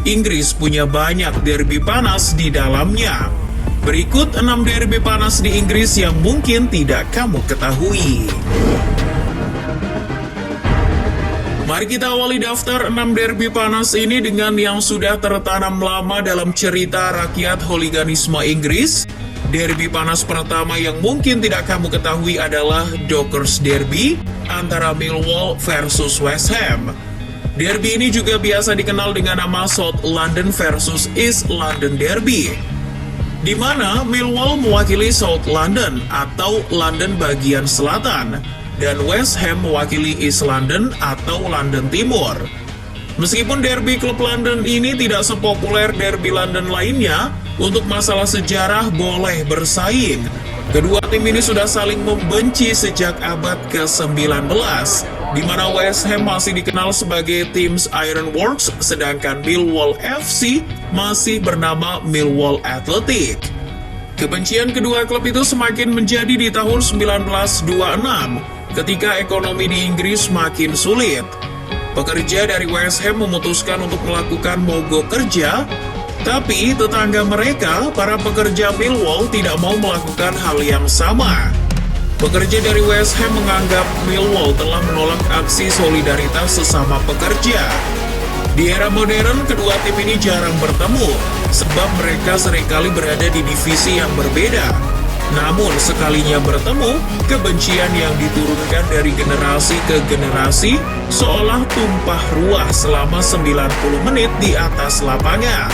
Inggris punya banyak derby panas di dalamnya. Berikut 6 derby panas di Inggris yang mungkin tidak kamu ketahui. Mari kita awali daftar 6 derby panas ini dengan yang sudah tertanam lama dalam cerita rakyat hooliganisme Inggris. Derby panas pertama yang mungkin tidak kamu ketahui adalah Dockers Derby antara Millwall versus West Ham. Derby ini juga biasa dikenal dengan nama South London versus East London Derby, di mana Millwall mewakili South London atau London bagian selatan, dan West Ham mewakili East London atau London Timur. Meskipun derby klub London ini tidak sepopuler derby London lainnya, untuk masalah sejarah boleh bersaing. Kedua tim ini sudah saling membenci sejak abad ke-19, di mana West Ham masih dikenal sebagai tim Ironworks, sedangkan Millwall FC masih bernama Millwall Athletic. Kebencian kedua klub itu semakin menjadi di tahun 1926, ketika ekonomi di Inggris makin sulit. Pekerja dari West Ham memutuskan untuk melakukan mogok kerja, tapi tetangga mereka, para pekerja Millwall, tidak mau melakukan hal yang sama. Pekerja dari West Ham menganggap Millwall telah menolak aksi solidaritas sesama pekerja. Di era modern, kedua tim ini jarang bertemu, sebab mereka seringkali berada di divisi yang berbeda. Namun, sekalinya bertemu, kebencian yang diturunkan dari generasi ke generasi seolah tumpah ruah selama 90 menit di atas lapangan.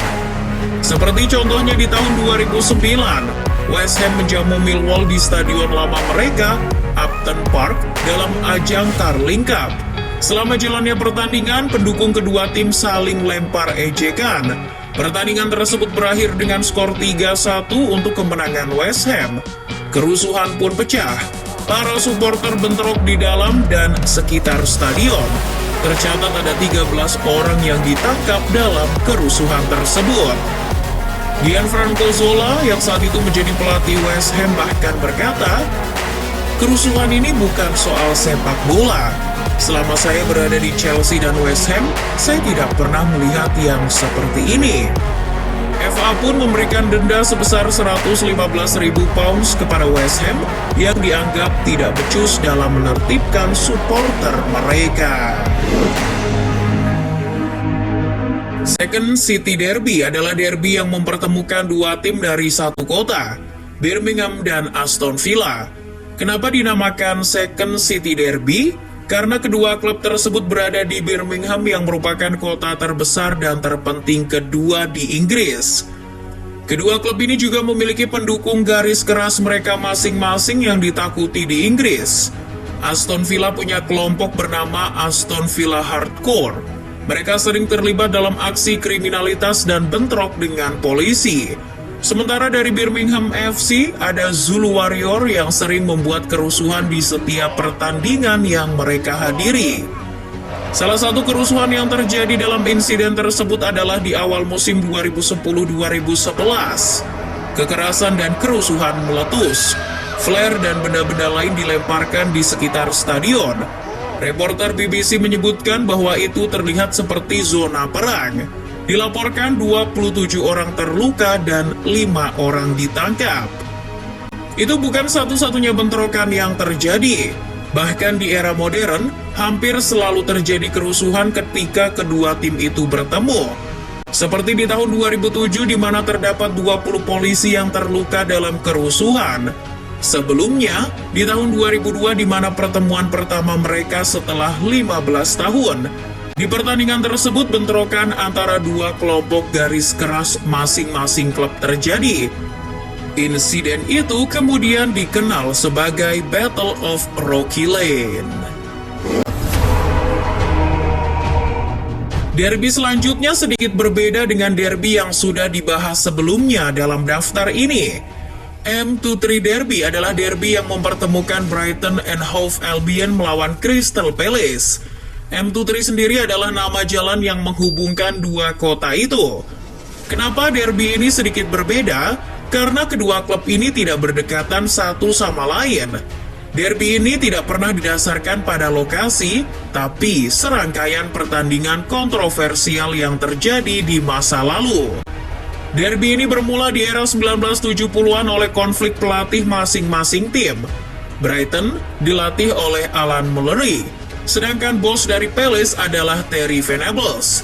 Seperti contohnya di tahun 2009, West Ham menjamu Millwall di stadion lama mereka, Upton Park, dalam ajang Carling Cup. Selama jalannya pertandingan, pendukung kedua tim saling lempar ejekan. Pertandingan tersebut berakhir dengan skor 3-1 untuk kemenangan West Ham. Kerusuhan pun pecah. Para supporter bentrok di dalam dan sekitar stadion. Tercatat ada 13 orang yang ditangkap dalam kerusuhan tersebut. Gianfranco Zola yang saat itu menjadi pelatih West Ham bahkan berkata, "Kerusuhan ini bukan soal sepak bola. Selama saya berada di Chelsea dan West Ham, saya tidak pernah melihat yang seperti ini." FA pun memberikan denda sebesar 115.000 pounds kepada West Ham yang dianggap tidak becus dalam menertibkan supporter mereka. Second City Derby adalah derby yang mempertemukan dua tim dari satu kota, Birmingham dan Aston Villa. Kenapa dinamakan Second City Derby? Karena kedua klub tersebut berada di Birmingham yang merupakan kota terbesar dan terpenting kedua di Inggris. Kedua klub ini juga memiliki pendukung garis keras mereka masing-masing yang ditakuti di Inggris. Aston Villa punya kelompok bernama Aston Villa Hardcore. Mereka sering terlibat dalam aksi kriminalitas dan bentrok dengan polisi. Sementara dari Birmingham FC, ada Zulu Warrior yang sering membuat kerusuhan di setiap pertandingan yang mereka hadiri. Salah satu kerusuhan yang terjadi dalam insiden tersebut adalah di awal musim 2010-2011. Kekerasan dan kerusuhan meletus. Flare dan benda-benda lain dilemparkan di sekitar stadion. Reporter BBC menyebutkan bahwa itu terlihat seperti zona perang. Dilaporkan 27 orang terluka dan 5 orang ditangkap. Itu bukan satu-satunya bentrokan yang terjadi. Bahkan di era modern, hampir selalu terjadi kerusuhan ketika kedua tim itu bertemu. Seperti di tahun 2007 di mana terdapat 20 polisi yang terluka dalam kerusuhan. Sebelumnya, di tahun 2002 di mana pertemuan pertama mereka setelah 15 tahun. Di pertandingan tersebut, bentrokan antara dua kelompok garis keras masing-masing klub terjadi. Insiden itu kemudian dikenal sebagai Battle of Rocky Lane. Derby selanjutnya sedikit berbeda dengan derby yang sudah dibahas sebelumnya dalam daftar ini. M23 Derby adalah derby yang mempertemukan Brighton and Hove Albion melawan Crystal Palace. M23 sendiri adalah nama jalan yang menghubungkan dua kota itu. Kenapa derby ini sedikit berbeda? Karena kedua klub ini tidak berdekatan satu sama lain. Derby ini tidak pernah didasarkan pada lokasi, tapi serangkaian pertandingan kontroversial yang terjadi di masa lalu. Derby ini bermula di era 1970-an oleh konflik pelatih masing-masing tim. Brighton dilatih oleh Alan Mullery, sedangkan bos dari Palace adalah Terry Venables.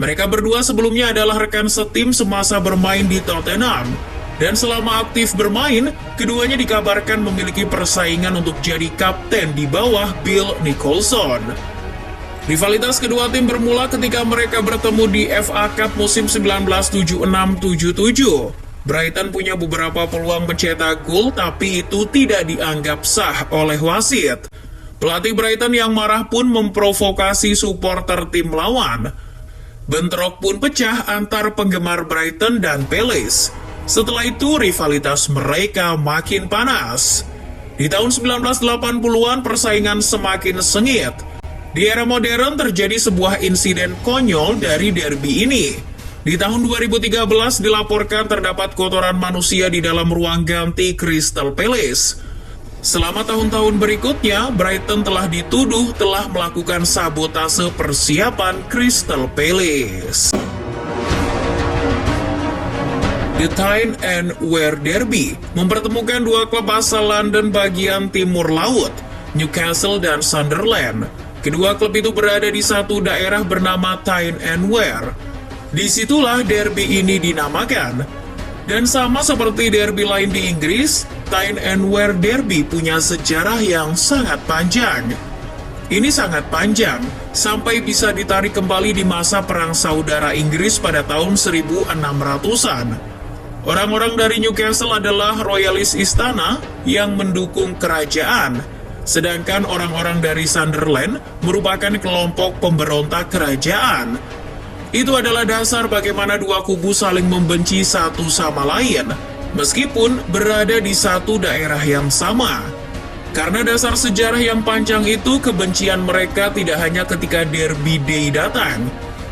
Mereka berdua sebelumnya adalah rekan setim semasa bermain di Tottenham. Dan selama aktif bermain, keduanya dikabarkan memiliki persaingan untuk jadi kapten di bawah Bill Nicholson. Rivalitas kedua tim bermula ketika mereka bertemu di FA Cup musim 1976-77. Brighton punya beberapa peluang mencetak gol, tapi itu tidak dianggap sah oleh wasit. Pelatih Brighton yang marah pun memprovokasi supporter tim lawan. Bentrok pun pecah antar penggemar Brighton dan Palace. Setelah itu, rivalitas mereka makin panas. Di tahun 1980-an, persaingan semakin sengit. Di era modern, terjadi sebuah insiden konyol dari derby ini. Di tahun 2013, dilaporkan terdapat kotoran manusia di dalam ruang ganti Crystal Palace. Selama tahun-tahun berikutnya, Brighton telah dituduh telah melakukan sabotase persiapan Crystal Palace. The Tyne and Wear Derby mempertemukan dua klub asal London bagian timur laut, Newcastle dan Sunderland. Kedua klub itu berada di satu daerah bernama Tyne and Wear. Disitulah derby ini dinamakan. Dan sama seperti derby lain di Inggris, Tyne and Wear Derby punya sejarah yang sangat panjang. Ini sangat panjang, sampai bisa ditarik kembali di masa Perang Saudara Inggris pada tahun 1600-an. Orang-orang dari Newcastle adalah royalis istana yang mendukung kerajaan, sedangkan orang-orang dari Sunderland merupakan kelompok pemberontak kerajaan. Itu adalah dasar bagaimana dua kubu saling membenci satu sama lain, meskipun berada di satu daerah yang sama. Karena dasar sejarah yang panjang itu, kebencian mereka tidak hanya ketika Derby Day datang.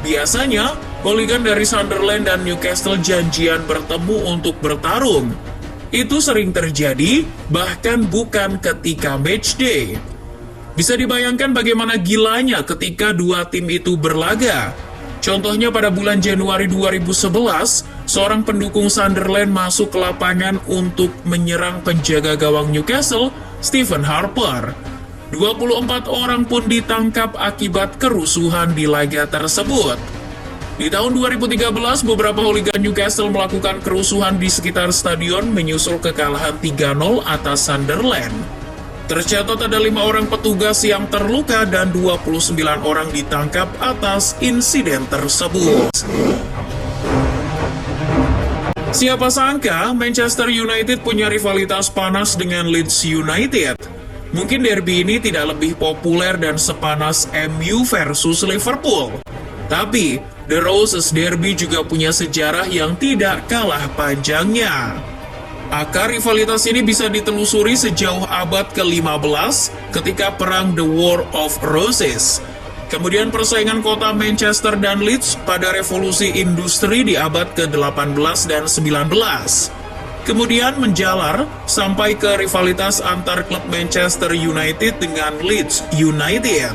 Biasanya, hooligan dari Sunderland dan Newcastle janjian bertemu untuk bertarung. Itu sering terjadi, bahkan bukan ketika match day. Bisa dibayangkan bagaimana gilanya ketika dua tim itu berlaga. Contohnya pada bulan Januari 2011, seorang pendukung Sunderland masuk ke lapangan untuk menyerang penjaga gawang Newcastle, Stephen Harper. 24 orang pun ditangkap akibat kerusuhan di laga tersebut. Di tahun 2013, beberapa hooligan Newcastle melakukan kerusuhan di sekitar stadion menyusul kekalahan 3-0 atas Sunderland. Tercatat ada 5 orang petugas yang terluka dan 29 orang ditangkap atas insiden tersebut. Siapa sangka Manchester United punya rivalitas panas dengan Leeds United. Mungkin derby ini tidak lebih populer dan sepanas MU versus Liverpool. Tapi, The Roses Derby juga punya sejarah yang tidak kalah panjangnya. Akar rivalitas ini bisa ditelusuri sejauh abad ke-15 ketika perang The War of Roses. Kemudian persaingan kota Manchester dan Leeds pada revolusi industri di abad ke-18 dan 19. Kemudian menjalar sampai ke rivalitas antar klub Manchester United dengan Leeds United.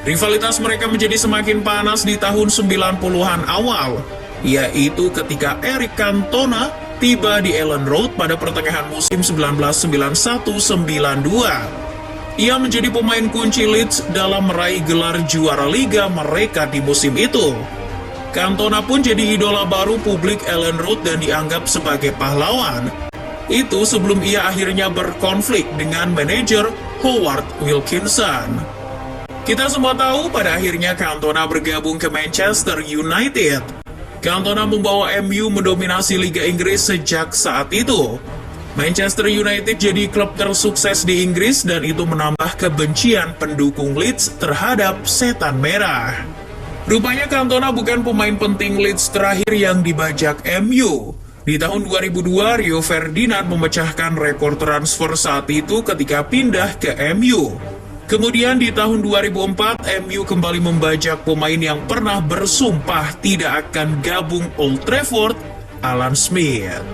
Rivalitas mereka menjadi semakin panas di tahun 90-an awal, yaitu ketika Eric Cantona tiba di Elland Road pada pertengahan musim 1991-92. Ia menjadi pemain kunci Leeds dalam meraih gelar juara liga mereka di musim itu. Cantona pun jadi idola baru publik Elland Road dan dianggap sebagai pahlawan. Itu sebelum ia akhirnya berkonflik dengan manajer Howard Wilkinson. Kita semua tahu pada akhirnya Cantona bergabung ke Manchester United. Cantona membawa MU mendominasi Liga Inggris sejak saat itu. Manchester United jadi klub tersukses di Inggris dan itu menambah kebencian pendukung Leeds terhadap setan merah. Rupanya Cantona bukan pemain penting Leeds terakhir yang dibajak MU. Di tahun 2002, Rio Ferdinand memecahkan rekor transfer saat itu ketika pindah ke MU. Kemudian di tahun 2004, MU kembali membajak pemain yang pernah bersumpah tidak akan gabung Old Trafford, Alan Smith.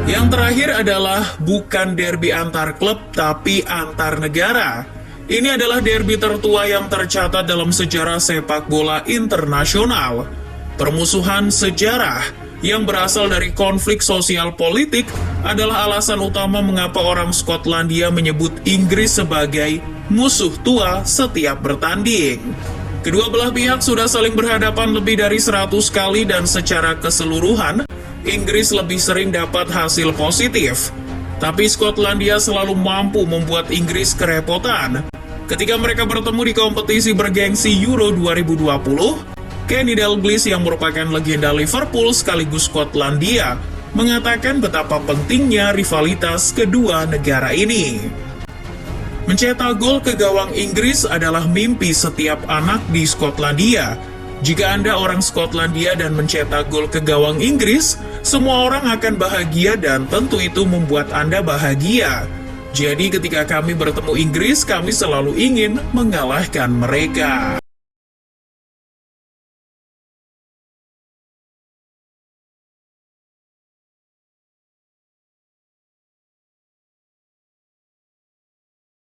Yang terakhir adalah bukan derby antar klub, tapi antar negara. Ini adalah derby tertua yang tercatat dalam sejarah sepak bola internasional. Permusuhan sejarah yang berasal dari konflik sosial politik adalah alasan utama mengapa orang Skotlandia menyebut Inggris sebagai musuh tua setiap bertanding. Kedua belah pihak sudah saling berhadapan lebih dari 100 kali dan secara keseluruhan, Inggris lebih sering dapat hasil positif. Tapi Skotlandia selalu mampu membuat Inggris kerepotan. Ketika mereka bertemu di kompetisi bergengsi Euro 2020, Kenny Dalglish yang merupakan legenda Liverpool sekaligus Skotlandia mengatakan betapa pentingnya rivalitas kedua negara ini. Mencetak gol ke gawang Inggris adalah mimpi setiap anak di Skotlandia. Jika Anda orang Skotlandia dan mencetak gol ke gawang Inggris, semua orang akan bahagia dan tentu itu membuat Anda bahagia. Jadi ketika kami bertemu Inggris, kami selalu ingin mengalahkan mereka.